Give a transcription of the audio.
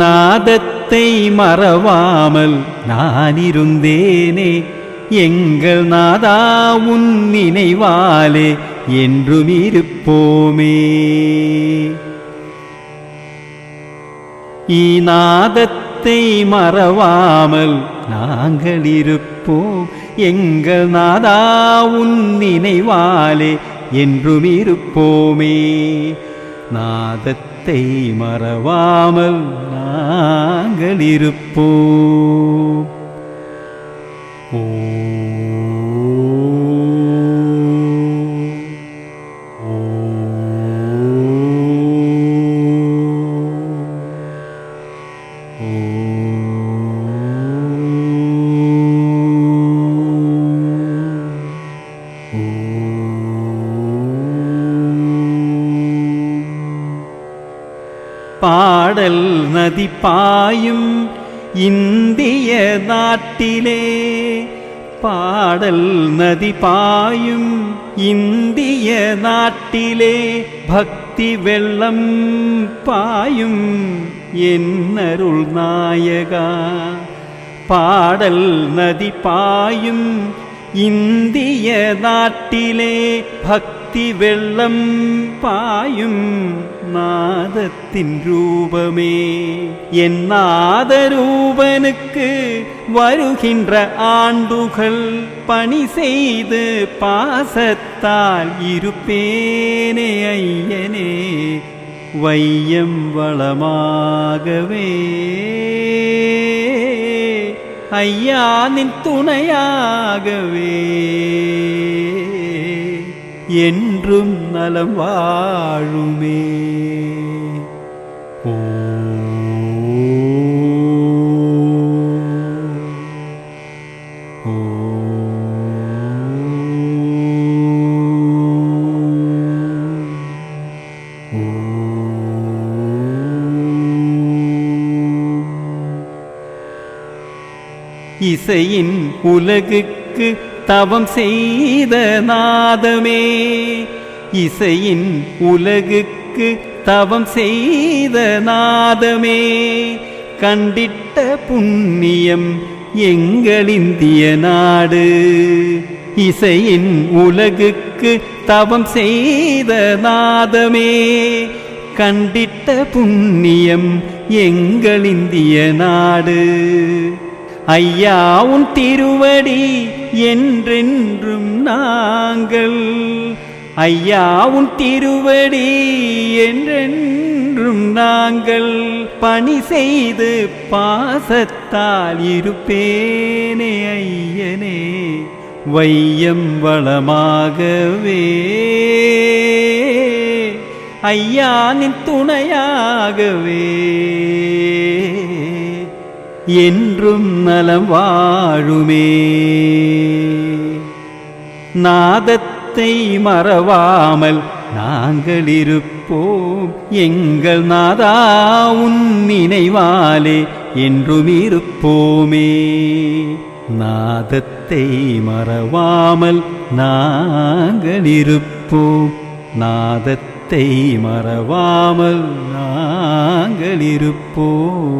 நாதத்தை மறவாமல் நான் இருந்தேனே, எங்கள் நாதா உன் நினைவாலே என்றும் இருப்போமே. நாதத்தை மறவாமல் நாங்கள் இருப்போம், எங்கள் நாதா உன் நினைவாலே என்றும் இருப்போமே. நாதத்தை மறவாமல் நாங்கள் இருப்போம். பாடல் நதி பாயும் இந்திய நாட்டிலே, பாடல் நதி பாயும் இந்திய நாட்டிலே, பக்தி வெள்ளம் பாயும் என்னருள் நாயகா. பாடல் நதி பாயும் இந்திய நாட்டிலே, பக்தி வெள்ளம் பாயும் நாதத்தின் ரூபமே. என் நாத ரூபனுக்கு வருகின்ற ஆண்டுகள் பணி செய்து பாசத்தால் இருப்பேனே ஐயனே, வையம் வளமாகவே. ஐயா நின் துணையாகவே என்றும் நலம் வாழுமே. இசையின் உலகுக்கு தவம் செய்த நாதமே, இசையின் உலகுக்கு தவம் செய்த நாதமே, கண்டிட்ட புண்ணியம் எங்கள் இந்திய நாடு. இசையின் உலகுக்கு தவம் செய்த நாதமே, கண்டிட்ட புண்ணியம் எங்கள் இந்திய நாடு. ஐயா உன் திருவடி என்றென்றும் நாங்கள், ஐயா உன் திருவடி என்றென்றும் நாங்கள் பணி செய்து பாசத்தால் இருப்பேனே ஐயனே, வையம் வளமாகவே. ஐயா நின் துணையாகவே என்றும் நலம் வாழுமே. நாதத்தை மறவாமல் நாங்கள் இருப்போம், எங்கள் நாதா உன் நினைவாலே என்றும் இருப்போமே. நாதத்தை மறவாமல் நாங்கள் இருப்போம், நாதத்தை மறவாமல் நாங்கள் இருப்போம்.